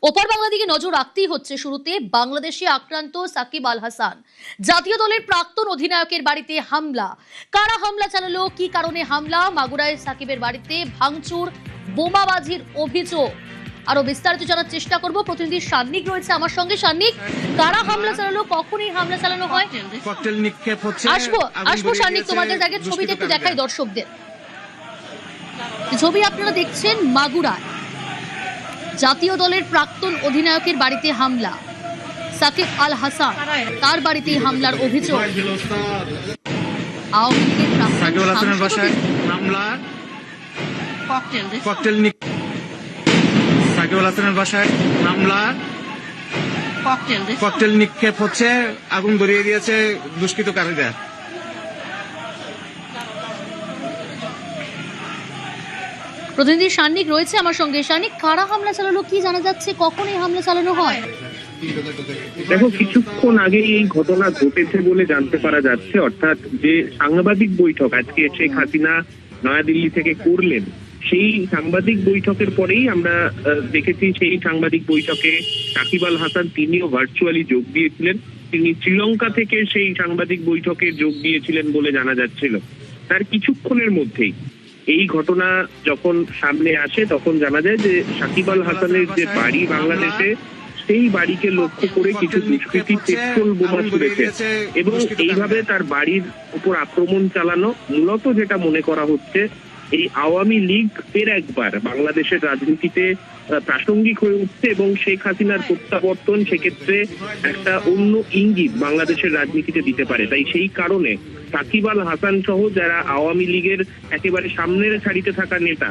ওপার বাংলা দিকে নজর রাখতেই হচ্ছে। শুরুতে বাংলাদেশে আক্রান্ত সাকিব আল হাসান। জাতীয় দলের প্রাক্তন অধিনায়কের বাড়িতে হামলা। কারা হামলা চালালো, কি কারণে হামলা? মাগুরায় সাকিবের বাড়িতে ভাঙচুর, বোমাবাজির অভিযোগ। আরো বিস্তারিত জানার চেষ্টা করব। প্রতিনিধি সান্নিক রয়েছে আমার সঙ্গে। সান্নিক, কারা হামলা চালালো, কখন এই হামলা চালানো হয়? ককটেল নিক্ষেপ হচ্ছে। আসবো সান্নিক, তোমাদের আগে ছবিটা একটু দেখাই দর্শকদের। ছবি আপনারা দেখছেন মাগুরায় জাতীয় দলের প্রাক্তন অধিনায়কের বাড়িতে হামলা। সাকিব আল হাসান, তার বাড়িতেই হামলার অভিযোগ। আওয়ামী লীগের সাকিব আল হাসানের বাসায় হামলা, সাকিব আল হাসানের বাসায় হামলা, ককটেল নিক্ষেপ হচ্ছে। আগুন ধরিয়ে দিয়েছে দুষ্কৃতকারীরা। প্রতিনিধি সান্নিক রয়েছে আমার সঙ্গে। সান্নিক, কারা হামলা চালালো, কি জানা যাচ্ছে, কখন এই হামলা চালানো হয়? দেখো, কিছুক্ষণ আগে এই ঘটনা ঘটেছে বলে জানতে পারা যাচ্ছে। অর্থাৎ যে সাংবাদিক বৈঠক আজকে শেখ হাসিনা নয়াদিল্লি থেকে করলেন, সেই সাংবাদিক বৈঠকের পরেই আমরা দেখেছি সেই সাংবাদিক বৈঠকে সাকিব আল হাসান তিনিও ভার্চুয়ালি যোগ দিয়েছিলেন। তিনি শ্রীলঙ্কা থেকে সেই সাংবাদিক বৈঠকে যোগ দিয়েছিলেন বলে জানা যাচ্ছিল। তার কিছুক্ষণের মধ্যেই এই ঘটনা যখন সামনে আসে তখন জানা যায় যে সাকিব আল হাসানের যে বাড়ি বাংলাদেশে, সেই বাড়িকে লক্ষ্য করে কিছু দুষ্কৃতী পেট্রোল বোমা ছুড়েছে এবং এইভাবে তার বাড়ির উপর আক্রমণ চালানো। মূলত যেটা মনে করা হচ্ছে, এই আওয়ামী লীগ ফের একবার বাংলাদেশের রাজনীতিতে প্রাসঙ্গিক হয়ে উঠছে এবং শেখ হাসিনার প্রত্যাবর্তন সেক্ষেত্রে একটা অন্য ইঙ্গিত বাংলাদেশের রাজনীতিতে দিতে পারে। তাই সেই কারণে সাকিব আল হাসান সহ যারা আওয়ামী লীগের একেবারে সামনের সারিতে থাকা নেতা,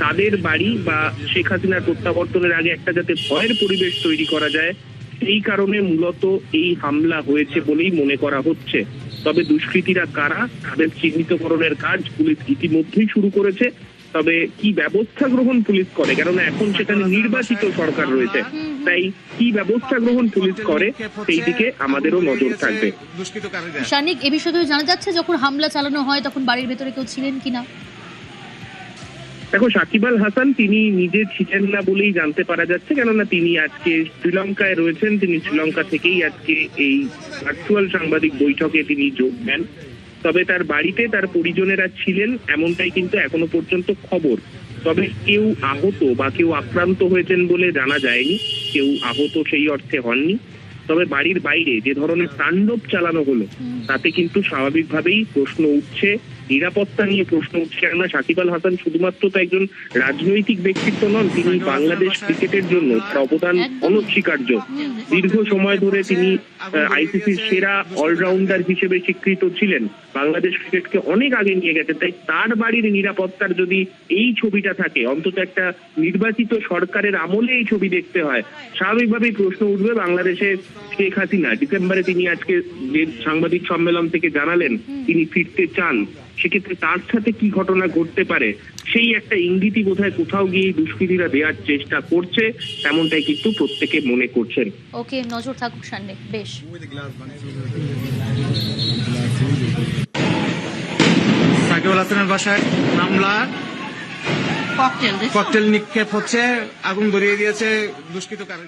তাদের বাড়ি বা শেখ হাসিনার প্রত্যাবর্তনের আগে একটা যাতে ভয়ের পরিবেশ তৈরি করা যায়, সেই কারণে মূলত এই হামলা হয়েছে বলেই মনে করা হচ্ছে। তবে দুষ্কৃতীরা কারা, তাদের চিহ্নিতকরণের কাজ পুলিশ ইতিমধ্যেই শুরু করেছে। তবে কি ব্যবস্থা গ্রহণ পুলিশ করে, কেননা এখন সেখানে নির্বাচিত সরকার রয়েছে, তাই কি ব্যবস্থা গ্রহণ পুলিশ করে সেই দিকে আমাদেরও নজর থাকবে। সানিক, এ বিষয়ে জানা যাচ্ছে যখন হামলা চালানো হয় তখন বাড়ির ভেতরে কেউ ছিলেন কিনা? দেখো, সাকিব আল হাসান তিনি নিজে ছিলেন না বলেই জানতে পারা যাচ্ছে, কেননা তিনি আজকে শ্রীলঙ্কায় রয়েছেন। তিনি শ্রীলঙ্কা থেকেই আজকে এই ভার্চুয়াল সাংবাদিক বৈঠকে তিনি যোগ দেন। তবে তার বাড়িতে তার পরিজনেরা ছিলেন এমনটাই কিন্তু এখনো পর্যন্ত খবর। তবে কেউ আহত বা কেউ আক্রান্ত হয়েছেন বলে জানা যায়নি, কেউ আহত সেই অর্থে হননি। তবে বাড়ির বাইরে যে ধরনের তাণ্ডব চালানো হলো তাতে কিন্তু স্বাভাবিকভাবেই প্রশ্ন উঠছে, নিরাপত্তা নিয়ে প্রশ্ন উঠছে। কেননা সাকিব আল হাসান শুধুমাত্র তো একজন রাজনৈতিক ব্যক্তিত্ব নন, তিনি বাংলাদেশ ক্রিকেটের জন্য তার অবদান অনস্বীকার্য। দীর্ঘ সময় ধরে তিনি আইসিসির সেরা অলরাউন্ডার হিসেবে স্বীকৃত ছিলেন, বাংলাদেশ ক্রিকেটকে অনেক আগে নিয়ে গেছে। তাই তার বাড়ির নিরাপত্তার যদি এই ছবিটা থাকে, অন্তত একটা নির্বাচিত সরকারের আমলে এই ছবি দেখতে হয়, স্বাভাবিকভাবেই প্রশ্ন উঠবে বাংলাদেশে শেখ হাসিনা ডিসেম্বরে তিনি আজকে যে সাংবাদিক সম্মেলন থেকে জানালেন তিনি ফিরতে চান, সেক্ষেত্রে তার সাথে কি ঘটনা ঘটতে পারে সেই একটা ইঙ্গিতই বোধহয় কোথাও গিয়ে দুষ্কৃতীরা দেওয়ার চেষ্টা করছে, তেমনটাই কিন্তু প্রত্যেকে মনে করছেন। ওকে, নজর থাকুক সামনে। বেশ, সাকিব আল হাসানের বাসায় হামলা, ককটেল নিক্ষেপ হচ্ছে। আগুন ধরিয়ে দিয়েছে দুষ্কৃতকারী।